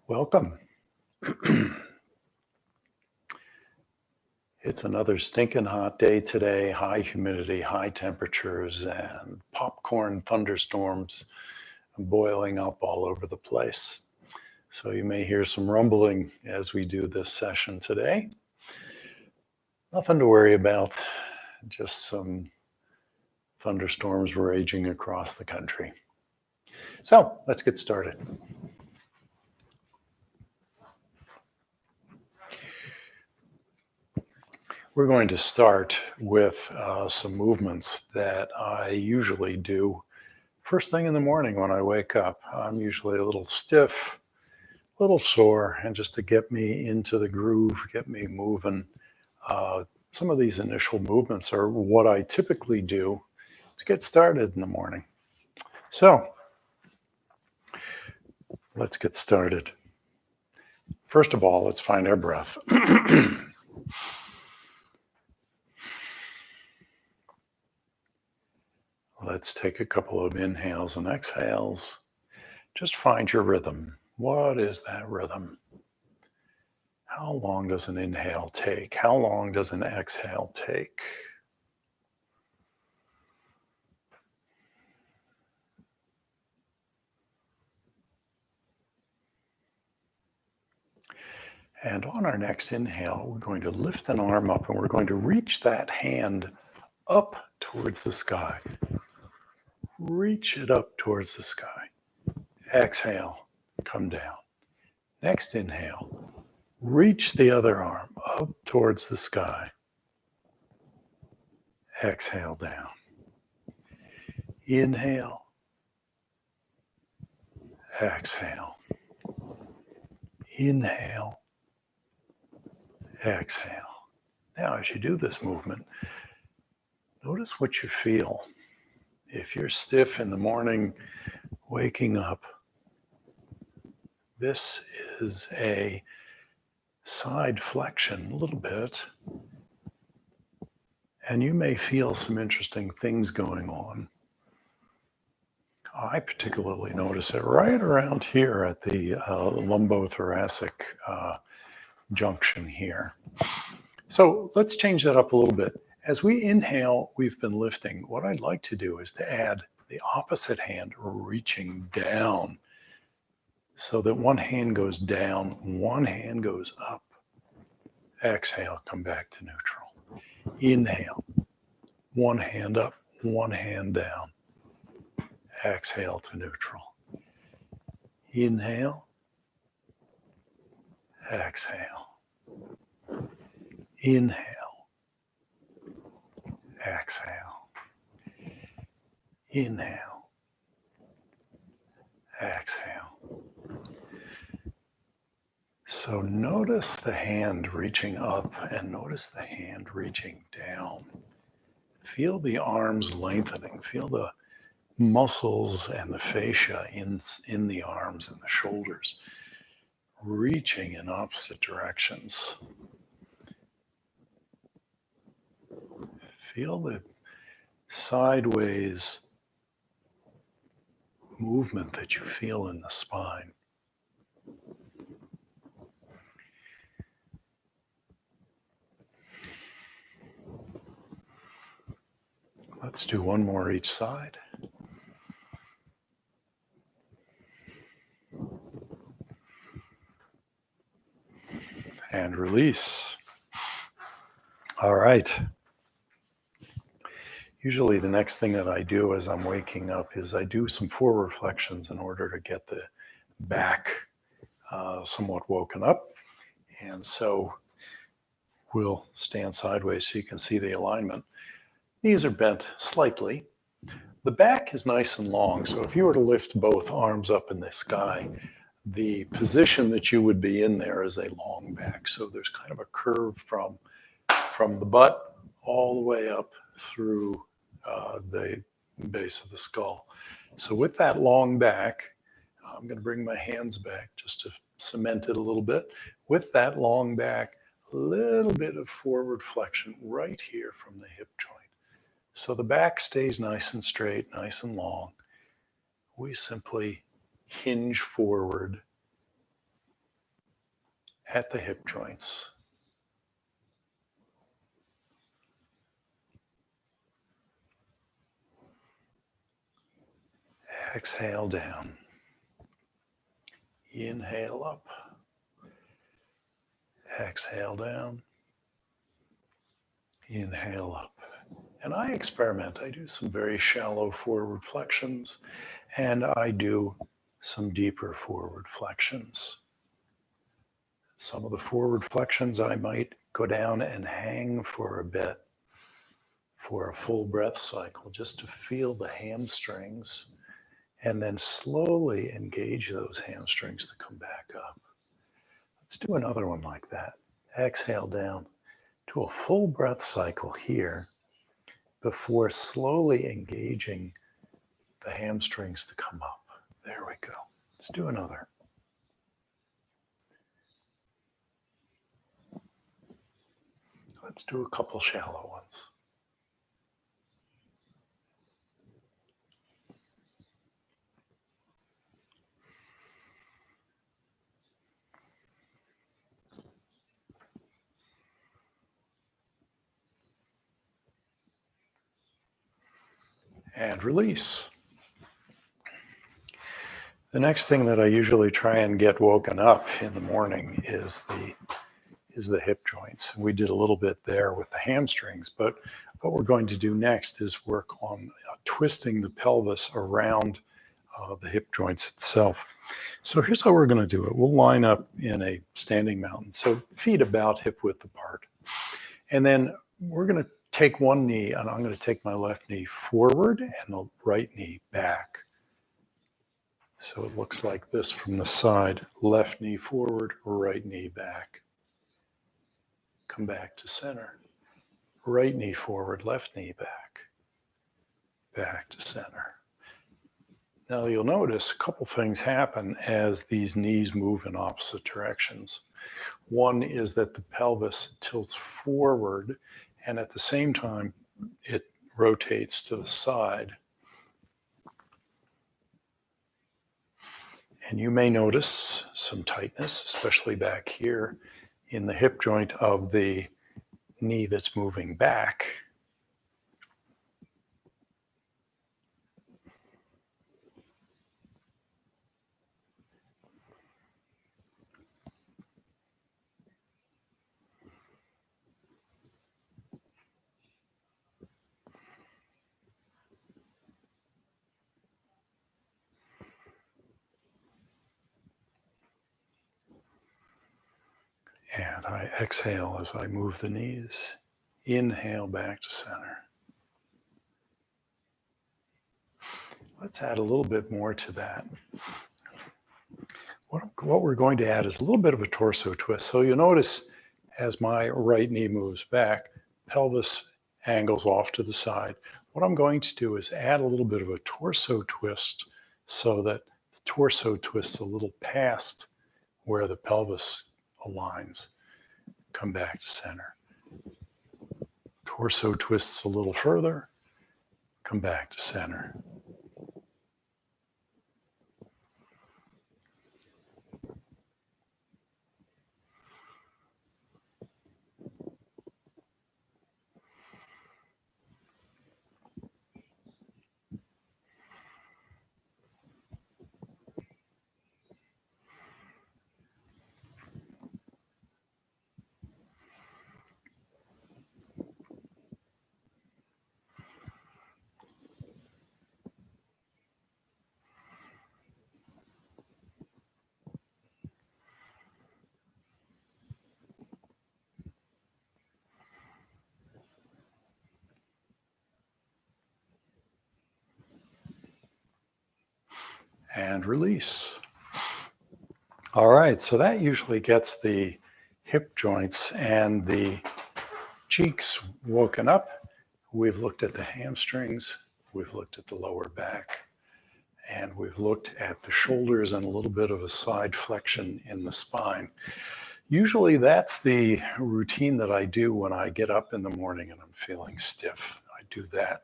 Welcome. It's another stinking hot day today, high humidity, high temperatures, and popcorn thunderstorms boiling up all over the place. So you may hear some rumbling as we do this session today. Nothing to worry about, just some thunderstorms raging across the country. So let's get started. We're going to start with some movements that I usually do first thing in the morning when I wake up. I'm usually a little stiff, a little sore, and just to get me into the groove, get me moving. Some of these initial movements are what I typically do to get started in the morning. So let's get started. First of all, let's find our breath. Let's take a couple of inhales and exhales. Just find your rhythm. What is that rhythm? How long does an inhale take? How long does an exhale take? And on our next inhale, we're going to lift an arm up and we're going to reach that hand up towards the sky. Reach it up towards the sky. Exhale, come down. Next inhale, reach the other arm up towards the sky. Exhale down. Inhale. Exhale. Inhale. Exhale. Now, as you do this movement, notice what you feel. If you're stiff in the morning, waking up, this is a side flexion a little bit, and you may feel some interesting things going on. I particularly notice it right around here at the lumbothoracic junction here. So let's change that up a little bit. As we inhale, we've been lifting. What I'd like to do is to add the opposite hand reaching down so that one hand goes down, one hand goes up. Exhale, come back to neutral. Inhale, one hand up, one hand down. Exhale to neutral. Inhale, exhale. Inhale, exhale. Inhale, exhale. So notice the hand reaching up and notice the hand reaching down. Feel the arms lengthening. Feel the muscles and the fascia in the arms and the shoulders reaching in opposite directions. Feel the sideways movement that you feel in the spine. Let's do one more each side. And release. All right. Usually the next thing that I do as I'm waking up is I do some forward flexions in order to get the back somewhat woken up. And so we'll stand sideways so you can see the alignment. Knees are bent slightly. The back is nice and long. So if you were to lift both arms up in the sky, the position that you would be in there is a long back. So there's kind of a curve from the butt all the way up through the base of the skull. So with that long back, I'm going to bring my hands back just to cement it a little bit. With that long back, a little bit of forward flexion right here from the hip joint. So the back stays nice and straight, nice and long. We simply hinge forward at the hip joints. Exhale down. Inhale up. Exhale down. Inhale up. And I experiment. I do some very shallow forward flexions, and I do some deeper forward flexions. Some of the forward flexions I might go down and hang for a bit for a full breath cycle just to feel the hamstrings, and then slowly engage those hamstrings to come back up. Let's do another one like that. Exhale down to a full breath cycle here before slowly engaging the hamstrings to come up. There we go. Let's do another. Let's do a couple shallow ones. And release. The next thing that I usually try and get woken up in the morning is the hip joints. We did a little bit there with the hamstrings, but what we're going to do next is work on twisting the pelvis around the hip joints itself. So here's how we're going to do it. We'll line up in a standing mountain, so feet about hip width apart. And then we're going to take one knee, and I'm going to take my left knee forward and the right knee back. So it looks like this from the side. Left knee forward, right knee back. Come back to center. Right knee forward, left knee back. Back to center. Now you'll notice a couple things happen as these knees move in opposite directions. One is that the pelvis tilts forward, and at the same time it rotates to the side. And you may notice some tightness, especially back here in the hip joint of the knee that's moving back. And I exhale as I move the knees. Inhale back to center. Let's add a little bit more to that. What we're going to add is a little bit of a torso twist. So you'll notice as my right knee moves back, pelvis angles off to the side. What I'm going to do is add a little bit of a torso twist so that the torso twists a little past where the pelvis aligns. Come back to center. Torso twists a little further. Come back to center. And release. All right, so that usually gets the hip joints and the cheeks woken up. We've looked at the hamstrings, we've looked at the lower back, and we've looked at the shoulders and a little bit of a side flexion in the spine. Usually that's the routine that I do when I get up in the morning and I'm feeling stiff. I do that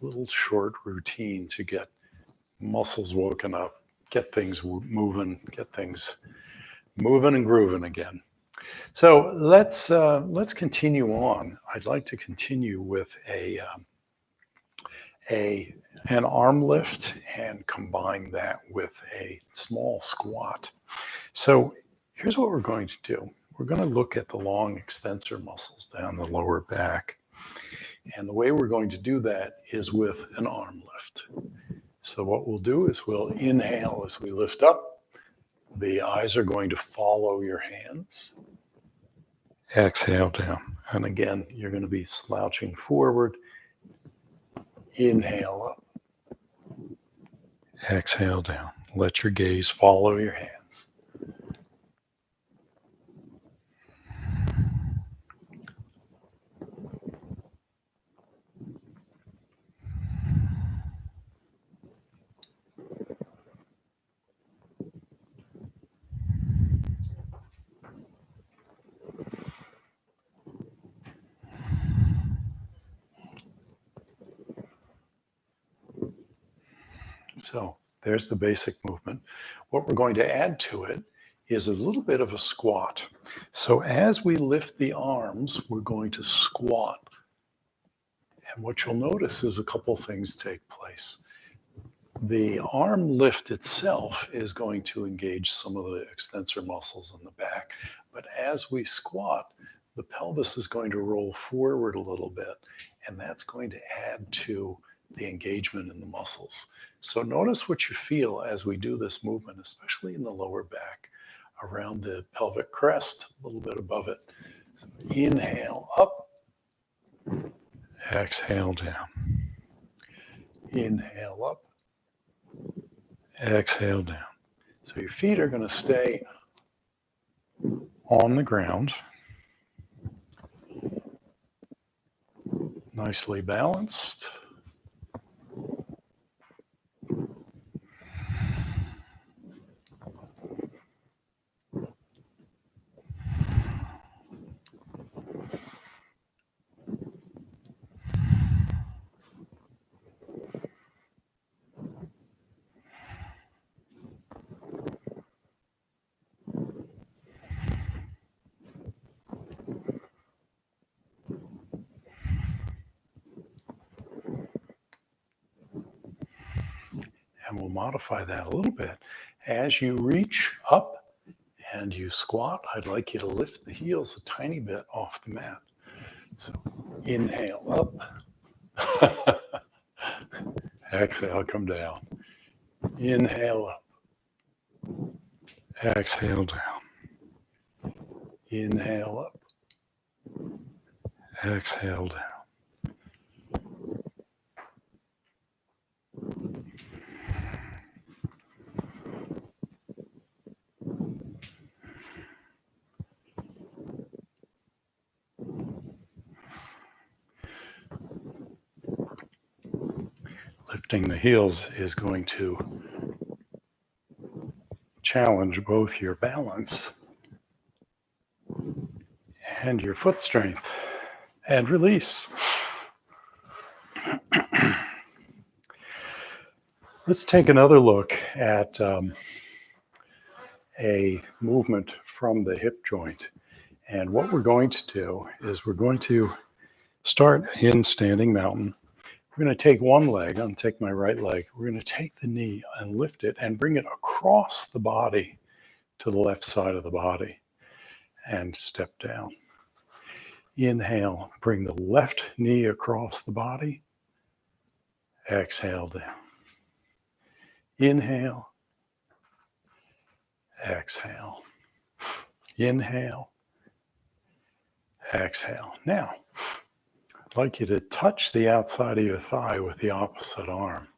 little short routine to get muscles woken up, get things moving, get things moving and grooving again. So let's continue on. I'd like to continue with a an arm lift and combine that with a small squat. So here's what we're going to do. We're going to look at the long extensor muscles down the lower back. And the way we're going to do that is with an arm lift. So what we'll do is we'll inhale as we lift up. The eyes are going to follow your hands. Exhale down. And again, you're going to be slouching forward. Inhale up. Exhale down. Let your gaze follow your hands. So there's the basic movement. What we're going to add to it is a little bit of a squat. So as we lift the arms, we're going to squat. And what you'll notice is a couple things take place. The arm lift itself is going to engage some of the extensor muscles in the back. But as we squat, the pelvis is going to roll forward a little bit, and that's going to add to the engagement in the muscles. So notice what you feel as we do this movement, especially in the lower back, around the pelvic crest, a little bit above it. So inhale up, exhale down. Inhale up, exhale down. So your feet are going to stay on the ground, nicely balanced. And we'll modify that a little bit. As you reach up and you squat, I'd like you to lift the heels a tiny bit off the mat. So inhale up. Exhale, come down. Inhale up. Exhale down. Inhale up. Exhale down. Lifting the heels is going to challenge both your balance and your foot strength. And release. Let's take another look at a movement from the hip joint. And what we're going to do is we're going to start in standing mountain. We're going to take one leg. I'm going to take my right leg. We're going to take the knee and lift it and bring it across the body to the left side of the body and step down. Inhale, bring the left knee across the body. Exhale down. Inhale. Exhale. Inhale. Exhale. Now, I'd like you to touch the outside of your thigh with the opposite arm.